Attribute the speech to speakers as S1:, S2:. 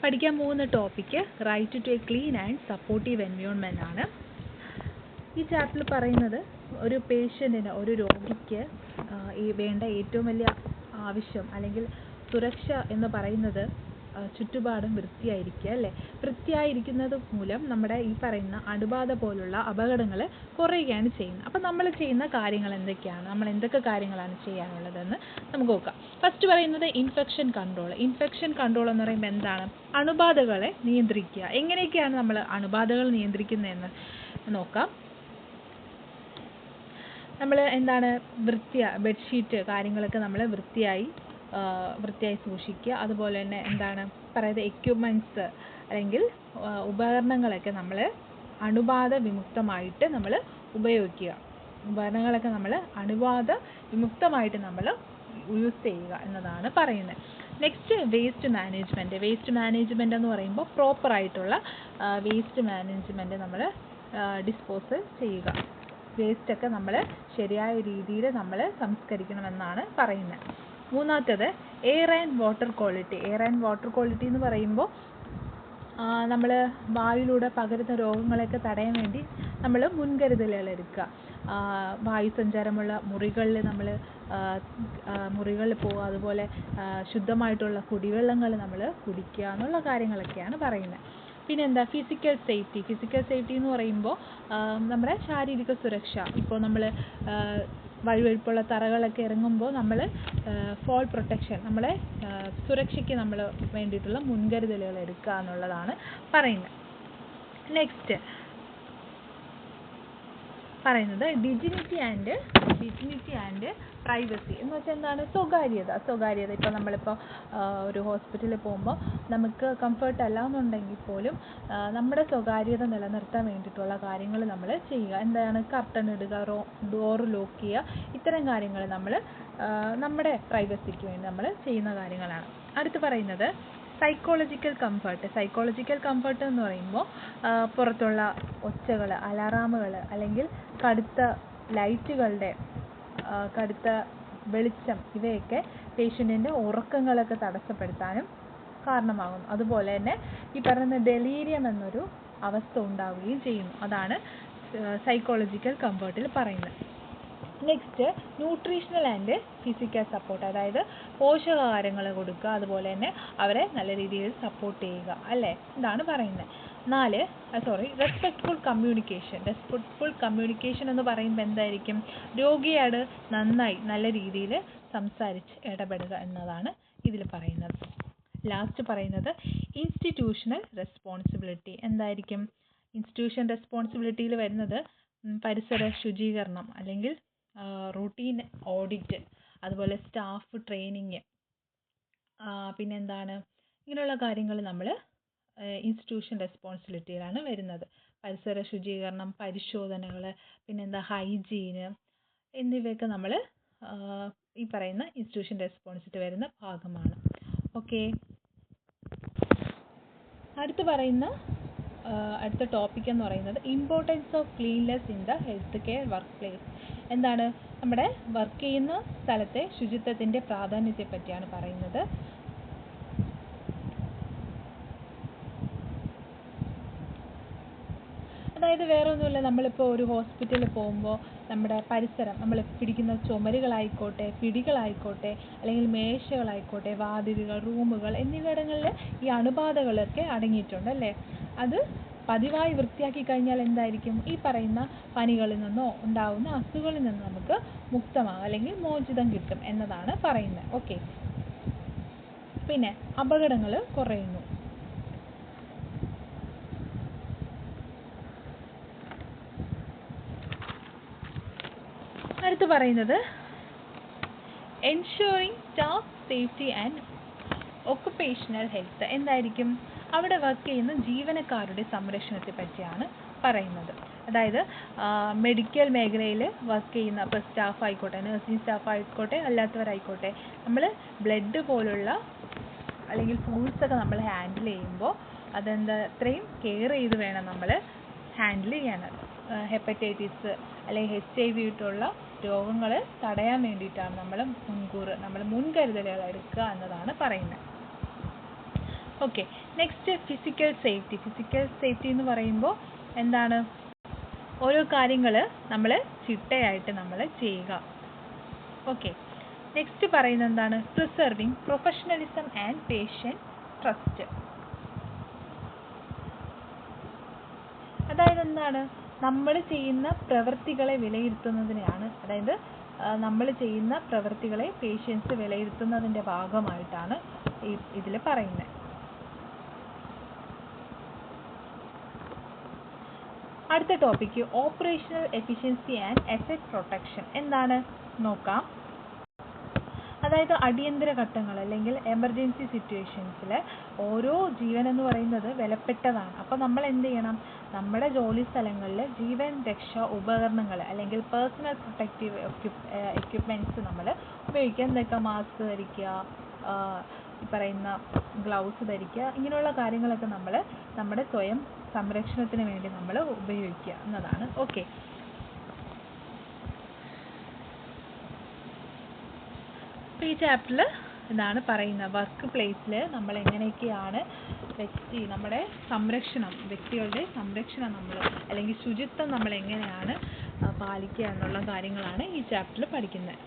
S1: പഠിക്കാൻ പോകുന്ന topic right to a clean and supportive environment ആണ്. ഈ ചാപ്റ്ററിൽ പറയുന്നത് ഒരു പേഷ്യൻറ്റിന്, ഒരു രോഗിക്ക് വേണ്ട ഏറ്റവും വലിയ ആവശ്യം അല്ലെങ്കിൽ സുരക്ഷ എന്ന് പറയുന്നത് ചുറ്റുപാടും വൃത്തിയായിരിക്കുക അല്ലേ. വൃത്തിയായിരിക്കുന്നത് മൂലം നമ്മുടെ ഈ പറയുന്ന അണുബാധ പോലുള്ള അപകടങ്ങൾ കുറയുകയാണ് ചെയ്യുന്നത്. അപ്പം നമ്മൾ ചെയ്യുന്ന കാര്യങ്ങൾ എന്തൊക്കെയാണ്, നമ്മൾ എന്തൊക്കെ കാര്യങ്ങളാണ് ചെയ്യാനുള്ളതെന്ന് നമുക്ക് നോക്കാം. ഫസ്റ്റ് പറയുന്നത് ഇൻഫെക്ഷൻ കൺട്രോൾ. ഇൻഫെക്ഷൻ കൺട്രോൾ എന്ന് പറയുമ്പോൾ എന്താണ്? അണുബാധകളെ നിയന്ത്രിക്കുക. എങ്ങനെയൊക്കെയാണ് നമ്മൾ അണുബാധകൾ നിയന്ത്രിക്കുന്നതെന്ന് നോക്കാം. നമ്മൾ എന്താണ് ബെഡ്ഷീറ്റ് കാര്യങ്ങളൊക്കെ നമ്മൾ വൃത്തിയായി സൂക്ഷിക്കുക. അതുപോലെ തന്നെ എന്താണ് പറയുന്നത്, എക്യുപ്മെൻറ്റ്സ് അല്ലെങ്കിൽ ഉപകരണങ്ങളൊക്കെ നമ്മൾ അണുബാധ വിമുക്തമായിട്ട് നമ്മൾ ഉപയോഗിക്കുക. ഉപകരണങ്ങളൊക്കെ നമ്മൾ അണുബാധ വിമുക്തമായിട്ട് നമ്മൾ യൂസ് ചെയ്യുക എന്നതാണ് പറയുന്നത്. Next waste management. Waste management എന്ന് പറയുമ്പോൾ പ്രോപ്പറായിട്ടുള്ള വേസ്റ്റ് മാനേജ്മെൻറ്റ് നമ്മൾ ഡിസ്പോസ് ചെയ്യുക. വേസ്റ്റൊക്കെ നമ്മൾ ശരിയായ രീതിയിൽ നമ്മൾ സംസ്കരിക്കണമെന്നാണ് പറയുന്നത്. മൂന്നാമത്തേത് air and water quality. Air and water quality എന്ന് പറയുമ്പോൾ നമ്മൾ വായുവിലൂടെ പകരുന്ന രോഗങ്ങളൊക്കെ തടയാൻ വേണ്ടി നമ്മൾ മുൻകരുതലുകൾ എടുക്കുക. വായുസഞ്ചാരമുള്ള മുറികളിൽ പോകുക. അതുപോലെ ശുദ്ധമായിട്ടുള്ള കുടിവെള്ളങ്ങൾ നമ്മൾ കുടിക്കുക എന്നുള്ള കാര്യങ്ങളൊക്കെയാണ് പറയുന്നത്. പിന്നെ എന്താ ഫിസിക്കൽ സേഫ്റ്റി. ഫിസിക്കൽ സേഫ്റ്റി എന്ന് പറയുമ്പോൾ നമ്മുടെ ശാരീരിക സുരക്ഷ. ഇപ്പോൾ നമ്മൾ വഴുവഴുപ്പുള്ള തറകളൊക്കെ ഇറങ്ങുമ്പോൾ നമ്മൾ ഫോൾ പ്രൊട്ടക്ഷൻ, നമ്മളെ സുരക്ഷയ്ക്ക് നമ്മൾ വേണ്ടിയിട്ടുള്ള മുൻകരുതലുകൾ എടുക്കുക എന്നുള്ളതാണ് പറയുന്നത്. നെക്സ്റ്റ് പറയുന്നത് ഡിഗ്നിറ്റി ആൻഡ് പ്രൈവസി എന്ന് വെച്ചാൽ എന്താണ്? സ്വകാര്യത. ഇപ്പോൾ നമ്മളിപ്പോൾ ഒരു ഹോസ്പിറ്റലിൽ പോകുമ്പോൾ നമുക്ക് കംഫർട്ട് അല്ല എന്നുണ്ടെങ്കിൽ പോലും നമ്മുടെ സ്വകാര്യത നിലനിർത്താൻ വേണ്ടിയിട്ടുള്ള കാര്യങ്ങൾ നമ്മൾ ചെയ്യുക. എന്താണ്? കർട്ടൻ ഇടുക, ഡോർ ലോക്ക് ചെയ്യുക. ഇത്തരം കാര്യങ്ങൾ നമ്മൾ നമ്മുടെ പ്രൈവസിക്ക് വേണ്ടി നമ്മൾ ചെയ്യുന്ന കാര്യങ്ങളാണ്. അടുത്ത് പറയുന്നത് സൈക്കോളജിക്കൽ കംഫർട്ട് എന്ന് പറയുമ്പോൾ പുറത്തുള്ള ഒച്ചകൾ, അലാറാമുകൾ അല്ലെങ്കിൽ കടുത്ത ലൈറ്റുകളുടെ കടുത്ത വെളിച്ചം ഇവയൊക്കെ പേഷ്യൻറ്റിൻ്റെ ഉറക്കങ്ങളൊക്കെ തടസ്സപ്പെടുത്താനും കാരണമാകുന്നു. അതുപോലെ തന്നെ ഈ പറയുന്ന ഡെലീരിയം എന്നൊരു അവസ്ഥ ഉണ്ടാവുകയും ചെയ്യുന്നു. അതാണ് സൈക്കോളജിക്കൽ കംഫർട്ടിൽ പറയുന്നത്. Next nutritional and physical support. അതായത് പോഷകാഹാരങ്ങൾ കൊടുക്കുക, അതുപോലെ തന്നെ അവരെ നല്ല രീതിയിൽ സപ്പോർട്ട് ചെയ്യുക അല്ലേ. ഇതാണ് പറയുന്നത്. റെസ്പെക്റ്റ്ഫുൾ കമ്മ്യൂണിക്കേഷൻ എന്ന് പറയുമ്പോൾ എന്തായിരിക്കും? രോഗിയോട് നല്ല രീതിയിൽ സംസാരിച്ച് ഇടപെടുക എന്നതാണ് ഇതിൽ പറയുന്നത്. ലാസ്റ്റ് പറയുന്നത് ഇൻസ്റ്റിറ്റ്യൂഷണൽ റെസ്പോൺസിബിലിറ്റി. എന്തായിരിക്കും? ഇൻസ്റ്റിറ്റ്യൂഷൻ റെസ്പോൺസിബിലിറ്റിയിൽ വരുന്നത് പരിസര ശുചീകരണം അല്ലെങ്കിൽ റൂട്ടീൻ ഓഡിറ്റ്, അതുപോലെ സ്റ്റാഫ് ട്രെയിനിങ്, പിന്നെന്താണ് ഇങ്ങനെയുള്ള കാര്യങ്ങൾ നമ്മൾ ഇൻസ്റ്റിറ്റ്യൂഷൻ റെസ്പോൺസിബിലിറ്റിയിലാണ് വരുന്നത്. പരിസര ശുചീകരണം, പരിശോധനകൾ, പിന്നെന്താ ഹൈജീന് എന്നിവയൊക്കെ നമ്മൾ ഈ പറയുന്ന ഇൻസ്റ്റിറ്റ്യൂഷൻ റെസ്പോൺസിബിലിറ്റി വരുന്ന ഭാഗമാണ്. ഓക്കെ, അടുത്ത ടോപ്പിക് എന്ന് പറയുന്നത് importance of cleanness in the health care work place. എന്താണ്? നമ്മുടെ വർക്ക് ചെയ്യുന്ന സ്ഥലത്തെ ശുചിത്വത്തിൻ്റെ പ്രാധാന്യത്തെ പറ്റിയാണ് പറയുന്നത്. അതായത് വേറെ ഒന്നുമില്ല, നമ്മളിപ്പോൾ ഒരു ഹോസ്പിറ്റലിൽ പോകുമ്പോൾ നമ്മുടെ പരിസരം, നമ്മൾ പിടിക്കുന്ന ചുമരുകളായിക്കോട്ടെ, പിടികളായിക്കോട്ടെ, അല്ലെങ്കിൽ മേശകളായിക്കോട്ടെ, വാതിലുകൾ, റൂമുകൾ എന്നിവിടങ്ങളിൽ ഈ അണുബാധകളൊക്കെ അടങ്ങിയിട്ടുണ്ട് അല്ലേ. അത് പതിവായി വൃത്തിയാക്കി കഴിഞ്ഞാൽ എന്തായിരിക്കും? ഈ പറയുന്ന പനികളിൽ നിന്നോ ഉണ്ടാകുന്ന അസുഖങ്ങളിൽ നിന്ന് നമുക്ക് മുക്തമാകാം അല്ലെങ്കിൽ മോചിതം കിട്ടും എന്നതാണ് പറയുന്നത്. ഓക്കെ, പിന്നെ അപകടങ്ങൾ കുറയുന്നു. അടുത്ത് പറയുന്നത് ensuring staff safety and occupational health. എന്തായിരിക്കും? അവിടെ വർക്ക് ചെയ്യുന്ന ജീവനക്കാരുടെ സംരക്ഷണത്തെ പറ്റിയാണ് പറയുന്നത്. അതായത് മെഡിക്കൽ മേഖലയിൽ വർക്ക് ചെയ്യുന്ന ഇപ്പോൾ സ്റ്റാഫ് ആയിക്കോട്ടെ, നഴ്സിംഗ് സ്റ്റാഫ് ആയിക്കോട്ടെ, അല്ലാത്തവരായിക്കോട്ടെ, നമ്മൾ ബ്ലഡ് പോലുള്ള അല്ലെങ്കിൽ ഫ്ലൂയിഡ്സൊക്കെ നമ്മൾ ഹാൻഡിൽ ചെയ്യുമ്പോൾ അത്രയും കെയർ ചെയ്ത് വേണം നമ്മൾ ഹാൻഡിൽ ചെയ്യാനത്. ഹെപ്പറ്റൈറ്റിസ് അല്ലെങ്കിൽ HIV ആയിട്ടുള്ള രോഗങ്ങൾ തടയാൻ വേണ്ടിയിട്ടാണ് നമ്മൾ മുൻകരുതലുകൾ എടുക്കുക എന്നതാണ് പറയുന്നത്. Okay, next physical safety. Physical safety എന്ന് പറയുമ്പോൾ എന്താണ്? ഓരോ കാര്യങ്ങൾ നമ്മൾ ചിട്ടയായിട്ട് നമ്മൾ ചെയ്യുക. ഓക്കെ, നെക്സ്റ്റ് പറയുന്നത് എന്താണ്? Preserving professionalism and patient trust. അതായത് എന്താണ്? നമ്മൾ ചെയ്യുന്ന പ്രവൃത്തികളെ വിലയിരുത്തുന്നതിനെയാണ്, അതായത് നമ്മൾ ചെയ്യുന്ന പ്രവൃത്തികളെ പേഷ്യൻസ് വിലയിരുത്തുന്നതിൻ്റെ ഭാഗമായിട്ടാണ് ഇതിൽ പറയുന്നത്. അടുത്ത topic operational efficiency and asset protection. എന്താണ് നോക്കാം. അതായത് അടിയന്തര ഘട്ടങ്ങൾ അല്ലെങ്കിൽ എമർജൻസി സിറ്റുവേഷൻസിൽ ഓരോ ജീവൻ എന്ന് പറയുന്നത് വിലപ്പെട്ടതാണ്. അപ്പോൾ നമ്മൾ എന്ത് ചെയ്യണം? നമ്മുടെ ജോലി സ്ഥലങ്ങളിൽ ജീവൻ രക്ഷാ ഉപകരണങ്ങൾ അല്ലെങ്കിൽ പേഴ്സണൽ പ്രൊട്ടക്റ്റീവ് എക്യുപ്മെൻറ്റ്സ് നമ്മൾ ഉപയോഗിക്കുക. എന്തൊക്കെ? മാസ്ക് ധരിക്കുക, ഈ പറയുന്ന ഗ്ലൗസ് ധരിക്കുക, ഇങ്ങനെയുള്ള കാര്യങ്ങളൊക്കെ നമ്മൾ നമ്മുടെ സ്വയം സംരക്ഷണത്തിന് വേണ്ടി നമ്മൾ ഉപയോഗിക്കുക എന്നതാണ്. ഓക്കെ, ഈ ചാപ്റ്ററിൽ ഇതാണ് പറയുന്നത്. വർക്ക് പ്ലേസിൽ നമ്മൾ എങ്ങനെയൊക്കെയാണ് നമ്മുടെ സംരക്ഷണം, വ്യക്തികളുടെ സംരക്ഷണം നമ്മൾ അല്ലെങ്കിൽ ശുചിത്വം നമ്മൾ എങ്ങനെയാണ് പാലിക്കുക എന്നുള്ള കാര്യങ്ങളാണ് ഈ ചാപ്റ്ററിൽ പഠിക്കുന്നത്.